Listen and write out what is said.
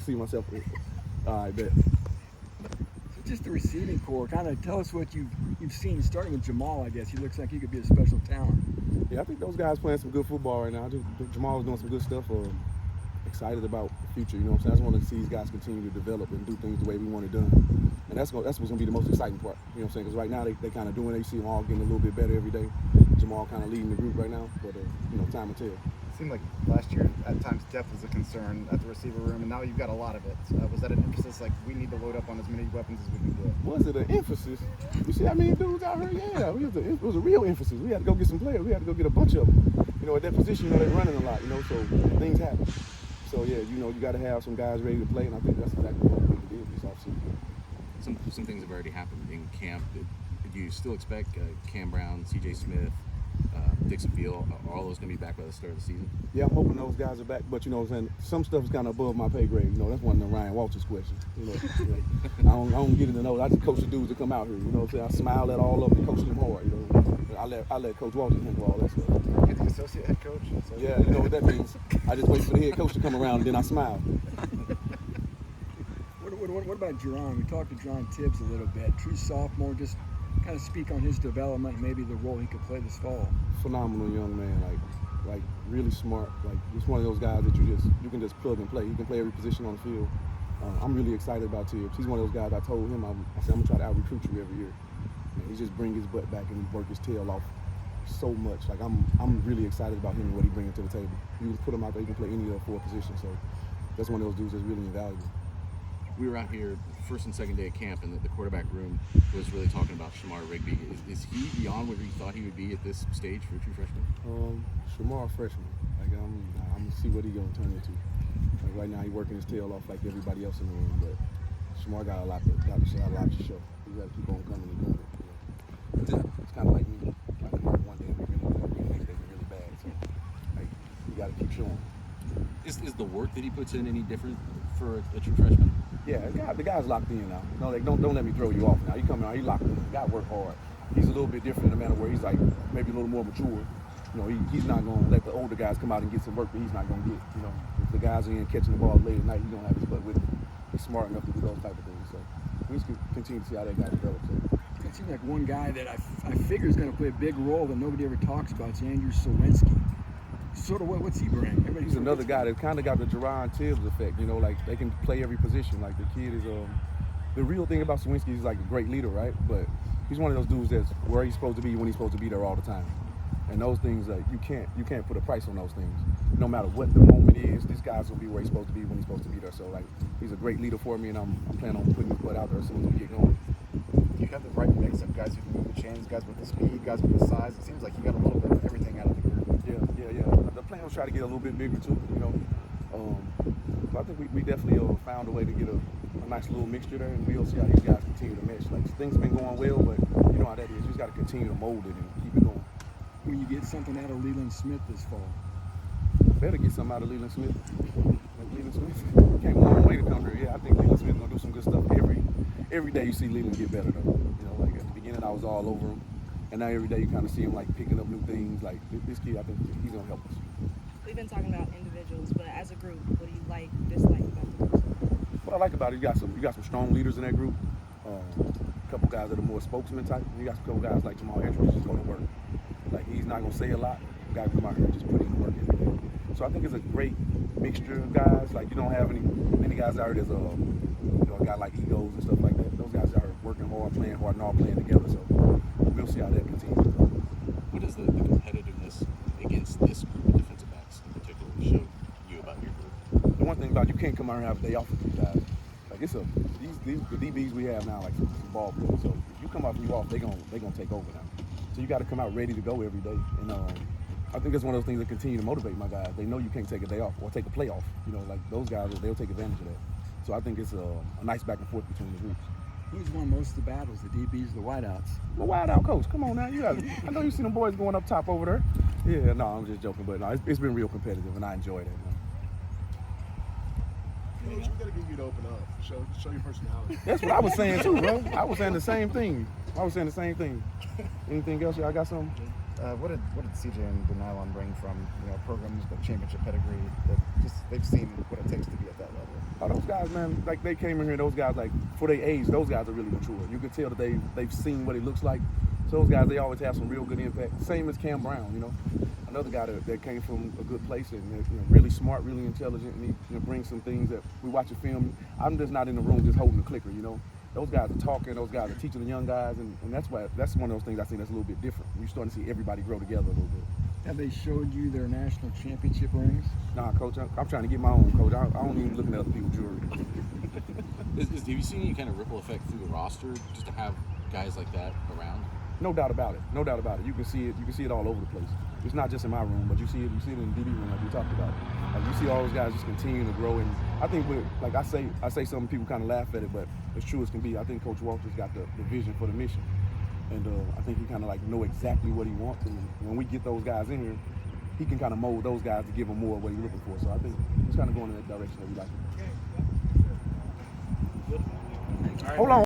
can see myself. All right, bet. So just the receiving core, kind of tell us what you've seen, starting with Jamal, I guess. He looks like he could be a special talent. Yeah, I think those guys playing some good football right now. Jamal's doing some good stuff. Excited about the future, you know what I'm saying? I just want to see these guys continue to develop and do things the way we want it done. And that's what's going to be the most exciting part, you know what I'm saying? Because right now they kind of doing it. You see them all getting a little bit better every day. Jamal kind of leading the group right now, but, time will tell. It seemed like last year, at times, depth was a concern at the receiver room, and now you've got a lot of it. Was that an emphasis, like, we need to load up on as many weapons as we can get? Was it an emphasis? You see how many dudes out here? Yeah, it was a real emphasis. We had to go get some players. We had to go get a bunch of them. You know, at that position, they're running a lot, so things happen. So, yeah, you got to have some guys ready to play, and I think that's exactly what we did this offseason. Some things have already happened in camp. Do you still expect Cam Brown, C.J. Smith, Dixon Field, are all those going to be back by the start of the season? Yeah, I'm hoping those guys are back, but, some stuff is kind of above my pay grade. That's one of the Ryan Walters questions. I don't get into those. I just coach the dudes that come out here. I smile at all of them and coach them hard. I let Coach Walters handle all that stuff. You're the associate head coach? Yeah, you know what that means. I just wait for the head coach to come around and then I smile. What about Jerron? We talked to Jerron Tibbs a little bit. True sophomore, just kind of speak on his development and maybe the role he could play this fall. Phenomenal young man, like really smart. Like just one of those guys that you can just plug and play. He can play every position on the field. I'm really excited about Tibbs. He's one of those guys. I told him I said I'm gonna try to out-recruit you every year. And he just bring his butt back and he work his tail off so much. Like I'm really excited about him and what he bringing to the table. You can put him out there. He can play any of the 4 positions. So that's one of those dudes that's really invaluable. We were out here first and second day of camp, and the quarterback room was really talking about Shamar Rigby. Is he beyond where you thought he would be at this stage for a true freshman? Shamar freshman. Like I'm gonna see what he gonna turn into. Like right now, he working his tail off like everybody else in the room, but Shamar got a lot to show. He got to keep on coming and doing it. It's kind of like me. I come out one day and be really good, the next day be really bad. So like you got to keep showing. Is the work that he puts in any different for a true freshman? Yeah, the guy's locked in now. No, like, don't let me throw you off now. You come out, he locked in. The guy work hard. He's a little bit different in the manner where he's like maybe a little more mature. He's not going to let the older guys come out and get some work that he's not going to get. If the guys are in catching the ball late at night, he's going to have his butt with him. He's smart enough to do those type of things. So we just continue to see how that guy develops. So. It seems like one guy that I figure is going to play a big role that nobody ever talks about is Andrew Sowinski. Sort of what's he bring? He's another guy that kind of got the Jerron Tibbs effect. Like they can play every position. Like the kid is the real thing about Sowinski is like a great leader, right? But he's one of those dudes that's where he's supposed to be when he's supposed to be there all the time. And those things, like you can't put a price on those things. No matter what the moment is, this guy's gonna be where he's supposed to be when he's supposed to be there. So like he's a great leader for me, and I'm planning on putting his butt out there as soon as we get going. You have the right mix of guys who can move the chains, guys with the speed, guys with the size. It seems like you got a little bit of everything out of the group. Yeah. The plan was try to get a little bit bigger too, But I think we definitely found a way to get a nice little mixture there, and we'll see how these guys continue to mesh. Like things have been going well, but you know how that is. You just got to continue to mold it and keep it going. Will you get something out of Leland Smith this fall? Better get something out of Leland Smith. Leland Smith came a long way to come here. Yeah, I think Leland Smith gonna do some good stuff every day. You see Leland get better though. Like at the beginning I was all over him. And now every day you kind of see him like picking up new things. Like this kid, I think he's gonna help us. We've been talking about individuals, but as a group, what do you like, dislike about the group? What I like about it, you got some strong leaders in that group. A couple guys that are more spokesman type. You got a couple guys like Jamal Edwards just go to work. Like he's not gonna say a lot. The guy come out here and just put in the work every day. So I think it's a great mixture of guys. Like you don't have many guys out here that's a guy like egos and stuff like that. Those guys are working hard, playing hard, and all playing together. So we'll see how that continues. What does the competitiveness against this group of defensive backs in particular show you about your group? The one thing about you can't come out and have a day off with these guys. Like the DBs we have now, like some ball players. So if you come out and you off, they gonna take over now. So you got to come out ready to go every day. And I think that's one of those things that continue to motivate my guys. They know you can't take a day off or take a play off. Like those guys, they'll take advantage of that. So I think it's a nice back and forth between the groups. Who's won most of the battles, the DBs, the wideouts? The wideout coach. Come on now, I know you see them boys going up top over there. Yeah, no, I'm just joking, but no, it's been real competitive, and I enjoy that. Coach, we gotta get you to open up. Show your personality. That's what I was saying too, bro. I was saying the same thing. Anything else? Y'all got something? What did CJ and Denylon bring from programs with championship pedigree that just they've seen what it takes to be at that level? Oh, those guys, man, like they came in here, those guys, like, for their age, those guys are really mature. You can tell that they've seen what it looks like. So those guys, they always have some real good impact. Same as Cam Brown, you know. Another guy that came from a good place and really smart, really intelligent, and he brings some things that we watch a film. I'm just not in the room just holding the clicker, you know. Those guys are talking, those guys are teaching the young guys, and that's one of those things I think that's a little bit different. You're starting to see everybody grow together a little bit. Have they showed you their national championship rings? Nah, Coach, I'm trying to get my own, Coach. I don't even looking at other people's jewelry. Have you seen any kind of ripple effect through the roster just to have guys like that around? No doubt about it. No doubt about it. You can see it. You can see it all over the place. It's not just in my room, but you see it. You see it in the DB room, like we talked about. Like you see all those guys just continue to grow. And I think, like I say, some people kind of laugh at it, but as true as can be, I think Coach Walter's got the vision for the mission, and I think he kind of like know exactly what he wants. And when we get those guys in here, he can kind of mold those guys to give them more of what he's looking for. So I think he's kind of going in that direction that we like. All right, Hold on.